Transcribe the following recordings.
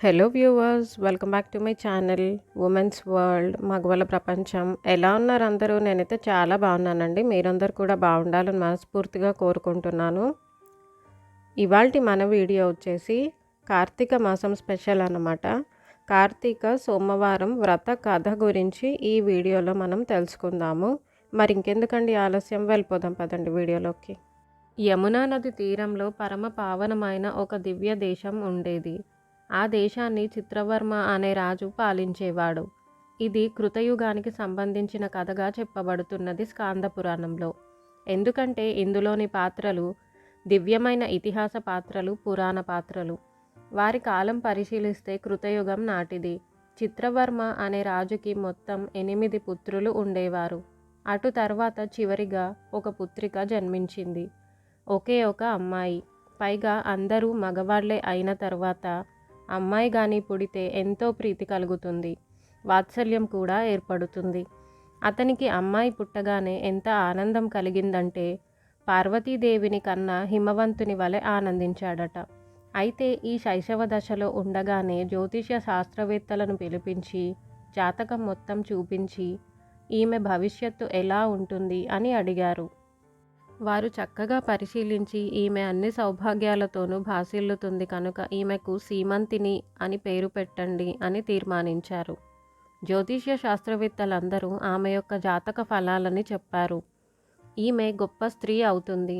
Hello viewers, welcome back to my channel women's world మగవాళ్ళ ప్రపంచం. ఎలా ఉన్నారు అందరూ? నేనైతే చాలా బాగున్నానండి. మీరందరూ కూడా బాగుండాలని మనస్ఫూర్తిగా కోరుకుంటున్నాను. ఇవాల్టి మన వీడియో వచ్చేసి కార్తీక మాసం స్పెషల్ అన్నమాట. కార్తీక సోమవారం వ్రత కథ గురించి ఈ వీడియోలో మనం తెలుసుకుందాము. మరి ఇంకెందుకండి ఆలస్యం, వెళ్ళిపోదాం పదండి వీడియోలోకి. యమునా నది తీరంలో పరమ పావనమైన ఒక దివ్య దేశం ఉండేది. ఆ దేశాన్ని చిత్రవర్మ అనే రాజు పాలించేవాడు. ఇది కృతయుగానికి సంబంధించిన కథగా చెప్పబడుతున్నది స్కాంద పురాణంలో. ఎందుకంటే ఇందులోని పాత్రలు దివ్యమైన ఇతిహాస పాత్రలు, పురాణ పాత్రలు. వారి కాలం పరిశీలిస్తే కృతయుగం నాటిది. చిత్రవర్మ అనే రాజుకి మొత్తం 8 పుత్రులు ఉండేవారు. అటు తర్వాత చివరిగా ఒక పుత్రిక జన్మించింది. ఒకే ఒక అమ్మాయి. పైగా అందరూ మగవాళ్లే అయిన తర్వాత అమ్మాయి గాని పుడితే ఎంతో ప్రీతి కలుగుతుంది, వాత్సల్యం కూడా ఏర్పడుతుంది. అతనికి అమ్మాయి పుట్టగానే ఎంత ఆనందం కలిగిందంటే పార్వతీదేవిని కన్నా హిమవంతుని వలె ఆనందించాడట. అయితే ఈ శైశవ దశలో ఉండగానే జ్యోతిష్య శాస్త్రవేత్తలను పిలిపించి జాతకం మొత్తం చూపించి ఈమె భవిష్యత్తు ఎలా ఉంటుంది అని అడిగారు. వారు చక్కగా పరిశీలించి ఈమె అన్ని సౌభాగ్యాలతోనూ భాసిల్లుతుంది కనుక ఈమెకు సీమంతిని అని పేరు పెట్టండి అని తీర్మానించారు. జ్యోతిష్య శాస్త్రవేత్తలందరూ ఆమె యొక్క జాతక ఫలాలని చెప్పారు. ఈమె గొప్ప స్త్రీ అవుతుంది.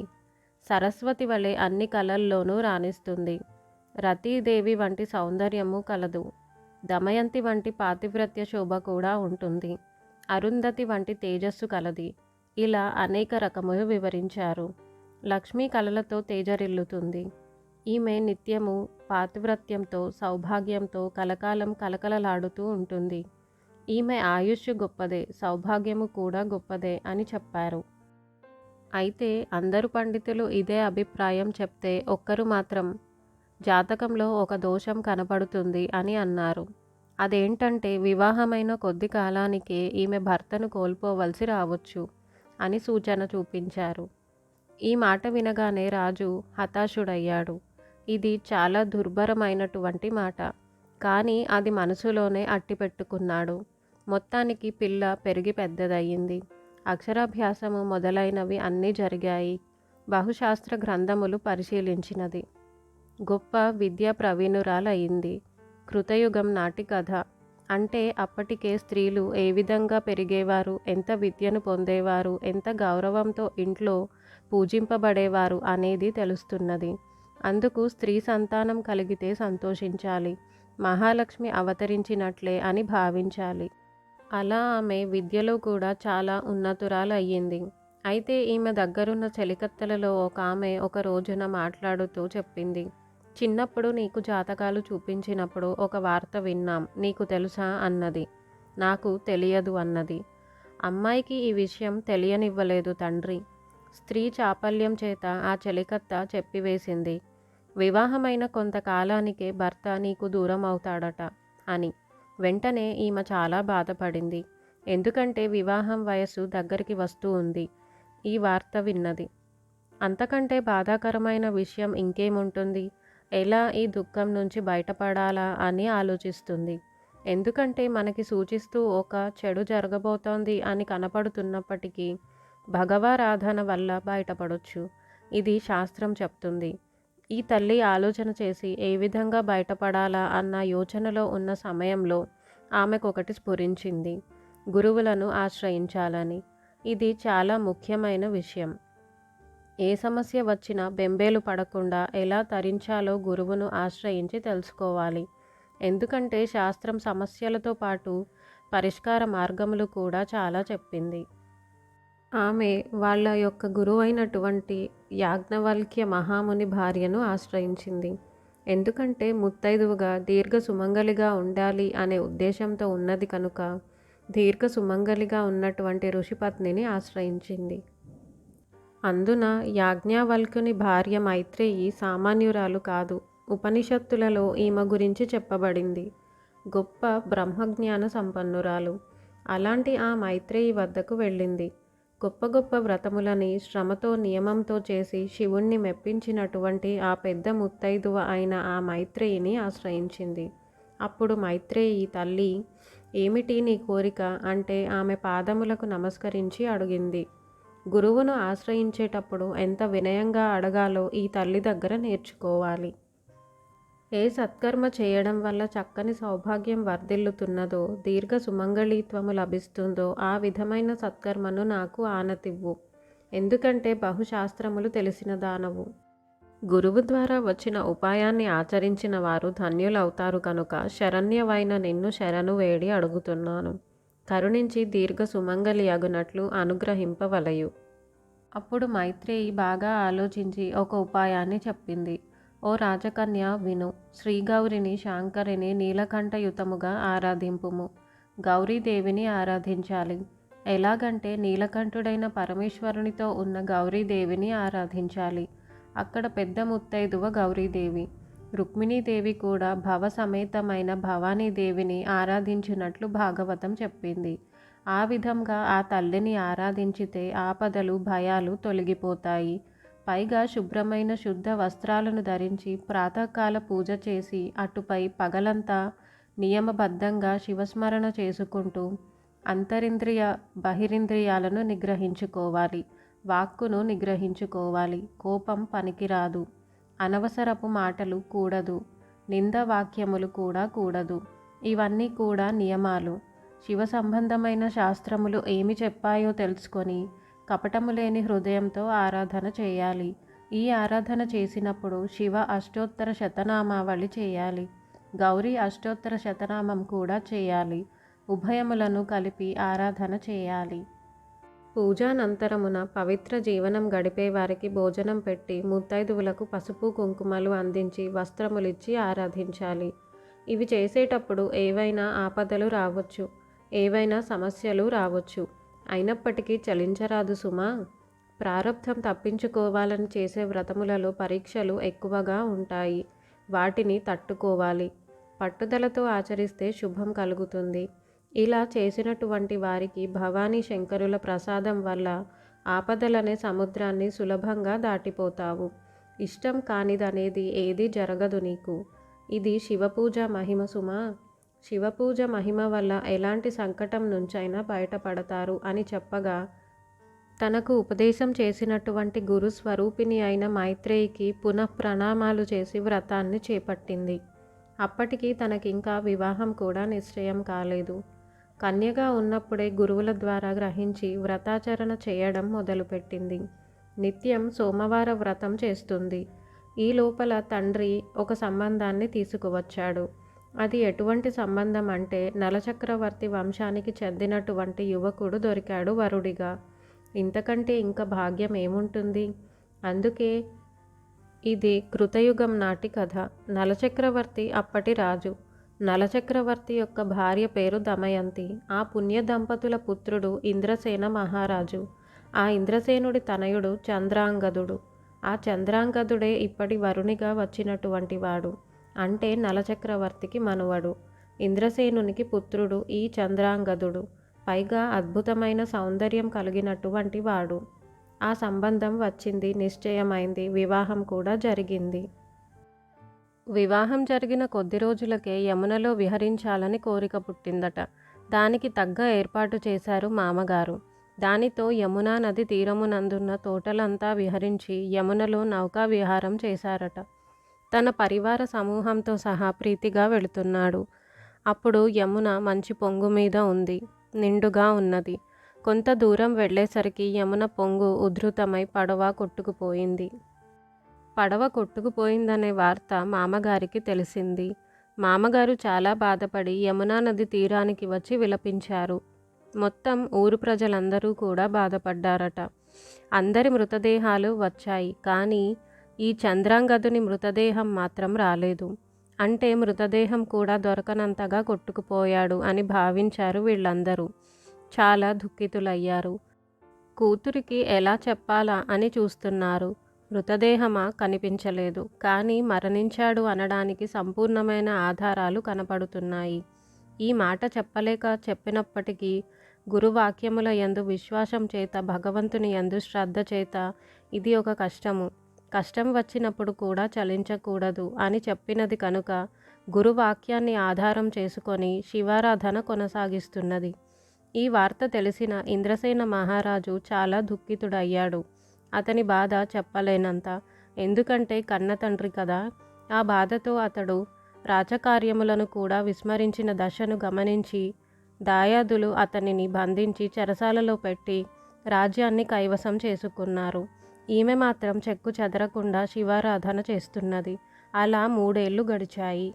సరస్వతి వలె అన్ని కళల్లోనూ రాణిస్తుంది. రతీదేవి వంటి సౌందర్యము కలదు. దమయంతి వంటి పాతివ్రత్య శోభ కూడా ఉంటుంది. అరుంధతి వంటి తేజస్సు కలది. ఇలా అనేక రకములు వివరించారు. లక్ష్మీ కళలతో తేజరిల్లుతుంది. ఈమె నిత్యము పాతివ్రత్యంతో సౌభాగ్యంతో కలకాలం కలకలలాడుతూ ఉంటుంది. ఈమె ఆయుష్ గొప్పదే, సౌభాగ్యము కూడా గొప్పదే అని చెప్పారు. అయితే అందరు పండితులు ఇదే అభిప్రాయం చెప్తే ఒక్కరు మాత్రం జాతకంలో ఒక దోషం కనపడుతుంది అని అన్నారు. అదేంటంటే వివాహమైన కొద్ది కాలానికే ఈమె భర్తను కోల్పోవలసి రావచ్చు అని సూచన చూపించారు. ఈ మాట వినగానే రాజు హతాశుడయ్యాడు. ఇది చాలా దుర్భరమైనటువంటి మాట. కానీ అది మనసులోనే అట్టిపెట్టుకున్నాడు. మొత్తానికి పిల్ల పెరిగి పెద్దదయ్యింది. అక్షరాభ్యాసము మొదలైనవి అన్నీ జరిగాయి. బహుశాస్త్ర గ్రంథములు పరిశీలించినది. గొప్ప విద్యా ప్రవీణురాలయ్యింది. కృతయుగం నాటి కథ. అంటే అప్పటికే స్త్రీలు ఏ విధంగా పెరిగేవారు, ఎంత విద్యను పొందేవారు, ఎంత గౌరవంతో ఇంట్లో పూజింపబడేవారు అనేది తెలుస్తున్నది. అందుకు స్త్రీ సంతానం కలిగితే సంతోషించాలి, మహాలక్ష్మి అవతరించినట్లే అని భావించాలి. అలా ఆమె విద్యలో కూడా చాలా ఉన్నతురాలయ్యింది. అయితే ఈమె దగ్గరున్న చెలికత్తెలలో ఒక ఆమె ఒక రోజున మాట్లాడుతూ చెప్పింది, చిన్నప్పుడు నీకు జాతకాలు చూపించినప్పుడు ఒక వార్త విన్నాం, నీకు తెలుసా అన్నది. నాకు తెలియదు అన్నది. అమ్మాయికి ఈ విషయం తెలియనివ్వలేదు తండ్రి. స్త్రీ చాపల్యం చేత ఆ చెలికత్త చెప్పివేసింది, వివాహమైన కొంతకాలానికే భర్త నీకు దూరం అవుతాడట అని. వెంటనే ఈమె చాలా బాధపడింది. ఎందుకంటే వివాహం వయస్సు దగ్గరికి వస్తూ ఉంది. ఈ వార్త విన్నది. అంతకంటే బాధాకరమైన విషయం ఇంకేముంటుంది? ఎలా ఈ దుఃఖం నుంచి బయటపడాలా అని ఆలోచిస్తుంది. ఎందుకంటే మనకి సూచిస్తూ ఒక చెడు జరగబోతోంది అని కనపడుతున్నప్పటికీ భగవారాధన వల్ల బయటపడొచ్చు. ఇది శాస్త్రం చెప్తుంది. ఈ తల్లి ఆలోచన చేసి ఏ విధంగా బయటపడాలా అన్న యోచనలో ఉన్న సమయంలో ఆమెకొకటి స్ఫురించింది, గురువులను ఆశ్రయించాలని. ఇది చాలా ముఖ్యమైన విషయం. ఏ సమస్య వచ్చినా బెంబేలు పడకుండా ఎలా తరించాలో గురువును ఆశ్రయించి తెలుసుకోవాలి. ఎందుకంటే శాస్త్రం సమస్యలతో పాటు పరిష్కార మార్గములు కూడా చాలా చెప్పింది. ఆమె వాళ్ళ యొక్క గురువైనటువంటి యాజ్ఞవల్క్య మహాముని భార్యను ఆశ్రయించింది. ఎందుకంటే ముత్తైదువుగా దీర్ఘ సుమంగలిగా ఉండాలి అనే ఉద్దేశంతో ఉన్నది కనుక దీర్ఘ సుమంగలిగా ఉన్నటువంటి ఋషిపత్నిని ఆశ్రయించింది. అందున యాజ్ఞవల్కుని భార్య మైత్రేయి సామాన్యురాలు కాదు. ఉపనిషత్తులలో ఈమె గురించి చెప్పబడింది. గొప్ప బ్రహ్మజ్ఞాన సంపన్నురాలు. అలాంటి ఆ మైత్రేయి వద్దకు వెళ్ళింది. గొప్ప గొప్ప వ్రతములని శ్రమతో నియమంతో చేసి శివుణ్ణి మెప్పించినటువంటి ఆ పెద్ద ముత్తైదువ అయిన ఆ మైత్రేయిని ఆశ్రయించింది. అప్పుడు మైత్రేయి తల్లి, ఏమిటి నీ కోరిక అంటే ఆమె పాదములకు నమస్కరించి అడిగింది. గురువును ఆశ్రయించేటప్పుడు ఎంత వినయంగా అడగాలో ఈ తల్లి దగ్గర నేర్చుకోవాలి. ఏ సత్కర్మ చేయడం వల్ల చక్కని సౌభాగ్యం వర్ధిల్లుతున్నదో, దీర్ఘ సుమంగళీత్వము లభిస్తుందో ఆ విధమైన సత్కర్మను నాకు ఆనతివ్వు. ఎందుకంటే బహుశాస్త్రములు తెలిసిన దానవు. గురువు ద్వారా వచ్చిన ఉపాయాన్ని ఆచరించిన వారు ధన్యులవుతారు కనుక శరణ్యవైన నిన్ను శరణు వేడి అడుగుతున్నాను. కరుణించి దీర్ఘ సుమంగళి అగునట్లు అనుగ్రహింపవలయు. అప్పుడు మైత్రేయి బాగా ఆలోచించి ఒక ఉపాయాన్ని చెప్పింది. ఓ రాజకన్య విను. శ్రీగౌరిని శాంకరిని నీలకంఠయుతముగా ఆరాధింపుము. గౌరీదేవిని ఆరాధించాలి. ఎలాగంటే నీలకంఠుడైన పరమేశ్వరునితో ఉన్న గౌరీదేవిని ఆరాధించాలి. అక్కడ పెద్ద ముత్తైదువ గౌరీదేవి. రుక్మిణీదేవి కూడా భవ సమేతమైన భవానీదేవిని ఆరాధించినట్లు భాగవతం చెప్పింది. ఆ విధంగా ఆ తల్లిని ఆరాధించితే ఆపదలు భయాలు తొలగిపోతాయి. పైగా శుభ్రమైన శుద్ధ వస్త్రాలను ధరించి ప్రాతకాల పూజ చేసి అటుపై పగలంతా నియమబద్ధంగా శివస్మరణ చేసుకుంటూ అంతరింద్రియ బహిరింద్రియాలను నిగ్రహించుకోవాలి. వాక్కును నిగ్రహించుకోవాలి. కోపం పనికిరాదు. అనవసరపు మాటలు కూడదు. నిందవాక్యములు కూడా కూడదు. ఇవన్నీ కూడా నియమాలు. శివ సంబంధమైన శాస్త్రములు ఏమి చెప్పాయో తెలుసుకొని కపటము లేని హృదయంతో ఆరాధన చేయాలి. ఈ ఆరాధన చేసినప్పుడు శివ అష్టోత్తర శతనామావళి చేయాలి. గౌరీ అష్టోత్తర శతనామం కూడా చేయాలి. ఉభయములను కలిపి ఆరాధన చేయాలి. పూజానంతరమున పవిత్ర జీవనం గడిపే వారికి భోజనం పెట్టి ముత్తైదువులకు పసుపు కుంకుమలు అందించి వస్త్రములిచ్చి ఆరాధించాలి. ఇవి చేసేటప్పుడు ఏవైనా ఆపదలు రావచ్చు, ఏవైనా సమస్యలు రావచ్చు. అయినప్పటికీ చలించరాదు సుమా. ప్రారబ్ధం తప్పించుకోవాలని చేసే వ్రతములలో పరీక్షలు ఎక్కువగా ఉంటాయి. వాటిని తట్టుకోవాలి. పట్టుదలతో ఆచరిస్తే శుభం కలుగుతుంది. ఇలా చేసినటువంటి వారికి భవానీ శంకరుల ప్రసాదం వల్ల ఆపదలనే సముద్రాన్ని సులభంగా దాటిపోతావు. ఇష్టం కానిదనేది ఏదీ జరగదు నీకు. ఇది శివపూజ మహిమ సుమా. శివపూజ మహిమ వల్ల ఎలాంటి సంకటం నుంచైనా బయటపడతారు అని చెప్పగా తనకు ఉపదేశం చేసినటువంటి గురు స్వరూపిణి అయిన మైత్రేయికి పునఃప్రణామాలు చేసి వ్రతాన్ని చేపట్టింది. అప్పటికి తనకింకా వివాహం కూడా నిశ్చయం కాలేదు. కన్యగా ఉన్నప్పుడే గురువుల ద్వారా గ్రహించి వ్రతాచరణ చేయడం మొదలుపెట్టింది. నిత్యం సోమవార వ్రతం చేస్తుంది. ఈ లోపల తండ్రి ఒక సంబంధాన్ని తీసుకువచ్చాడు. అది ఎటువంటి సంబంధం అంటే నలచక్రవర్తి వంశానికి చెందినటువంటి యువకుడు దొరికాడు వరుడిగా. ఇంతకంటే ఇంకా భాగ్యం ఏముంటుంది? అందుకే ఇది కృతయుగం నాటి కథ. నలచక్రవర్తి అప్పటి రాజు. నలచక్రవర్తి యొక్క భార్య పేరు దమయంతి. ఆ పుణ్య దంపతుల పుత్రుడు ఇంద్రసేన మహారాజు. ఆ ఇంద్రసేనుడి తనయుడు చంద్రాంగదుడు. ఆ చంద్రాంగదుడే ఇప్పటి వరునిగా వచ్చినటువంటి వాడు. అంటే నలచక్రవర్తికి మనువడు. ఇంద్రసేనునికి పుత్రుడు ఈ చంద్రాంగదుడు. పైగా అద్భుతమైన సౌందర్యం కలిగినటువంటి వాడు. ఆ సంబంధం వచ్చింది, నిశ్చయమైంది, వివాహం కూడా జరిగింది. వివాహం జరిగిన కొద్ది రోజులకే యమునలో విహరించాలని కోరిక పుట్టిందట. దానికి తగ్గ ఏర్పాటు చేశారు మామగారు. దానితో యమునా నది తీరమునందున్న తోటలంతా విహరించి యమునలో నౌకా విహారం చేశారట. తన పరివార సమూహంతో సహా ప్రీతిగా వెళుతున్నాడు. అప్పుడు యమున మంచి పొంగు మీద ఉంది. నిండుగా ఉన్నది. కొంత దూరం వెళ్ళేసరికి యమున పొంగు ఉధృతమై పడవ కొట్టుకుపోయింది. పడవ కొట్టుకుపోయిందనే వార్త మామగారికి తెలిసింది. మామగారు చాలా బాధపడి యమునా నది తీరానికి వచ్చి విలపించారు. మొత్తం ఊరు ప్రజలందరూ కూడా బాధపడ్డారట. అందరి మృతదేహాలు వచ్చాయి, కానీ ఈ చంద్రాంగదుని మృతదేహం మాత్రం రాలేదు. అంటే మృతదేహం కూడా దొరకనంతగా కొట్టుకుపోయాడు అని భావించారు వీళ్ళందరూ. చాలా దుఃఖితులయ్యారు. కూతురికి ఎలా చెప్పాలా అని చూస్తున్నారు. మృతదేహమా కనిపించలేదు, కానీ మరణించాడు అనడానికి సంపూర్ణమైన ఆధారాలు కనపడుతున్నాయి. ఈ మాట చెప్పలేక చెప్పినప్పటికీ గురువాక్యముల యందు విశ్వాసం చేత, భగవంతుని యందు శ్రద్ధ చేత ఇది ఒక కష్టము, కష్టం వచ్చినప్పుడు కూడా చలించకూడదు అని చెప్పినది కనుక గురువాక్యాన్ని ఆధారం చేసుకొని శివారాధన కొనసాగిస్తున్నది. ఈ వార్త తెలిసిన ఇంద్రసేన మహారాజు చాలా దుఃఖితుడయ్యాడు. అతని బాధ చెప్పలేనంత. ఎందుకంటే కన్న తండ్రి కదా. ఆ బాధతో అతడు రాజకార్యములను కూడా విస్మరించిన దశను గమనించి దాయాదులు అతనిని బంధించి చెరసాలలో పెట్టి రాజ్యాన్ని కైవసం చేసుకున్నారు. ఈమె మాత్రం చెక్కు చెదరకుండా శివారాధన చేస్తున్నది. అలా 3 ఏళ్ళు గడిచాయి.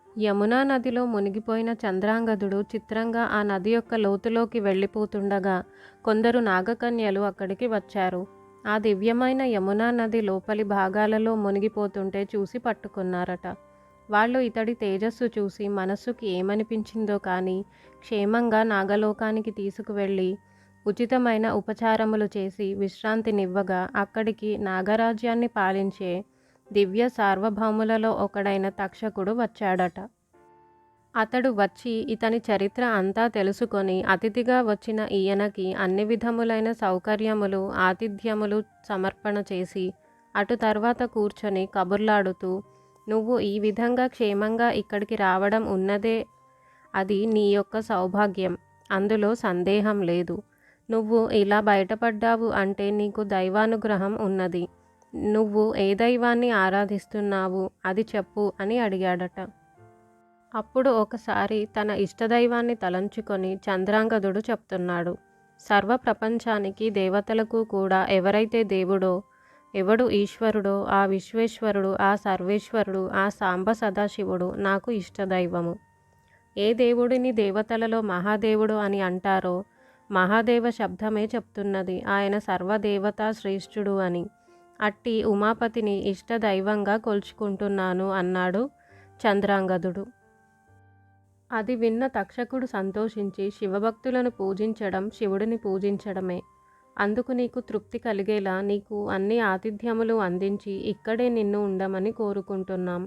యమునా నదిలో మునిగిపోయిన చంద్రాంగదుడు చిత్రంగా ఆ నది యొక్క లోతులోకి వెళ్ళిపోతుండగా కొందరు నాగకన్యలు అక్కడికి వచ్చారు. ఆ దివ్యమైన యమునా నది లోపలి భాగాలలో మునిగిపోతుంటే చూసి పట్టుకున్నారట. వాళ్ళు ఇతడి తేజస్సు చూసి మనస్సుకి ఏమనిపించిందో కానీ క్షేమంగా నాగలోకానికి తీసుకువెళ్ళి ఉచితమైన ఉపచారములు చేసి విశ్రాంతినివ్వగా అక్కడికి నాగరాజ్యాన్ని పాలించే దివ్య సార్వభౌములలో ఒకడైన తక్షకుడు వచ్చాడట. అతడు వచ్చి ఇతని చరిత్ర అంతా తెలుసుకొని అతిథిగా వచ్చిన ఈయనకి అన్ని విధములైన సౌకర్యములు ఆతిథ్యములు సమర్పణ చేసి అటు తర్వాత కూర్చొని కబుర్లాడుతూ, నువ్వు ఈ విధంగా క్షేమంగా ఇక్కడికి రావడం ఉన్నదే, అది నీ యొక్క సౌభాగ్యం, అందులో సందేహం లేదు. నువ్వు ఇలా బయటపడ్డావు అంటే నీకు దైవానుగ్రహం ఉన్నది. నువ్వు ఏ దైవాన్ని ఆరాధిస్తున్నావు అది చెప్పు అని అడిగాడట. అప్పుడు ఒకసారి తన ఇష్టదైవాన్ని తలంచుకొని చంద్రాంగదుడు చెప్తున్నాడు. సర్వ ప్రపంచానికి దేవతలకు కూడా ఎవరైతే దేవుడో, ఎవడు ఈశ్వరుడో, ఆ విశ్వేశ్వరుడు, ఆ సర్వేశ్వరుడు, ఆ సాంబ సదాశివుడు నాకు ఇష్టదైవము. ఏ దేవుడిని దేవతలలో మహాదేవుడు అని అంటారో మహాదేవ శబ్దమే చెప్తున్నది ఆయన సర్వదేవతా శ్రేష్ఠుడు అని. అట్టి ఉమాపతిని ఇష్టదైవంగా కొలుచుకుంటున్నాను అన్నాడు చంద్రాంగదుడు. అది విన్న తక్షకుడు సంతోషించి, శివభక్తులను పూజించడం శివుడిని పూజించడమే. అందుకు నీకు తృప్తి కలిగేలా నీకు అన్ని ఆతిథ్యములు అందించి ఇక్కడే నిన్ను ఉండమని కోరుకుంటున్నాం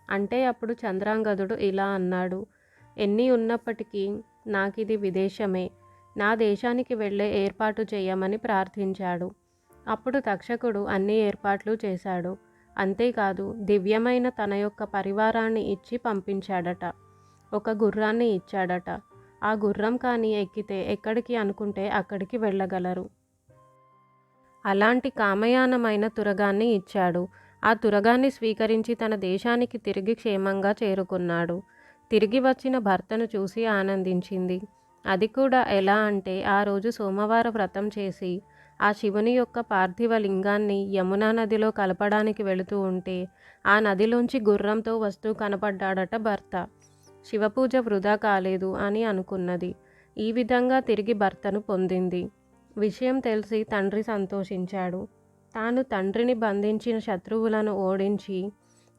అంటే అప్పుడు చంద్రాంగదుడు ఇలా అన్నాడు. ఎన్ని ఉన్నప్పటికీ నాకిది విదేశమే, నా దేశానికి వెళ్ళే ఏర్పాటు చేయమని ప్రార్థించాడు. అప్పుడు తక్షకుడు అన్ని ఏర్పాట్లు చేశాడు. అంతేకాదు దివ్యమైన తన యొక్క పరివారాన్ని ఇచ్చి పంపించాడట. ఒక గుర్రాన్ని ఇచ్చాడట. ఆ గుర్రం కానీ ఎక్కితే ఎక్కడికి అనుకుంటే అక్కడికి వెళ్ళగలరు. అలాంటి కామయానమైన తురగాన్ని ఇచ్చాడు. ఆ తురగాన్ని స్వీకరించి తన దేశానికి తిరిగి క్షేమంగా చేరుకున్నాడు. తిరిగి వచ్చిన భర్తను చూసి ఆనందించింది. అది కూడా ఎలా అంటే ఆ రోజు సోమవార వ్రతం చేసి ఆ శివుని యొక్క పార్థివ లింగాన్ని యమునా నదిలో కలపడానికి వెళుతూ ఉంటే ఆ నదిలోంచి గుర్రంతో వస్తూ కనపడ్డాడట భర్త. శివపూజ వృధా కాలేదు అని అనుకున్నది. ఈ విధంగా తిరిగి భర్తను పొందింది. విషయం తెలిసి తండ్రి సంతోషించాడు. తాను తండ్రిని బంధించిన శత్రువులను ఓడించి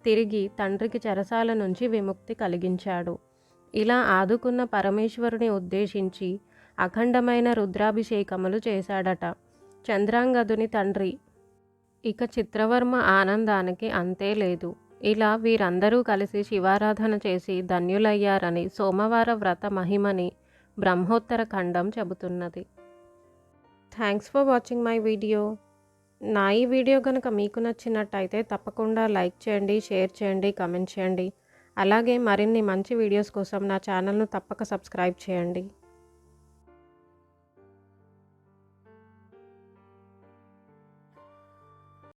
తిరిగి తండ్రికి చెరసాల నుంచి విముక్తి కలిగించాడు. ఇలా ఆదుకున్న పరమేశ్వరుని ఉద్దేశించి అఖండమైన రుద్రాభిషేకములు చేశాడట చంద్రాంగదుని తండ్రి. ఇక చిత్రవర్మ ఆనందానికి అంతే లేదు. ఇలా వీరందరూ కలిసి శివారాధన చేసి ధన్యులయ్యారని సోమవార వ్రత మహిమని బ్రహ్మోత్తర ఖండం చెబుతున్నది. Thanks for watching my video. నా ఈ వీడియో కనుక మీకు నచ్చినట్టయితే తప్పకుండా లైక్ చేయండి, షేర్ చేయండి, కమెంట్ చేయండి. అలాగే మరిన్ని మంచి వీడియోస్ కోసం నా ఛానల్ను తప్పక సబ్స్క్రైబ్ చేయండి.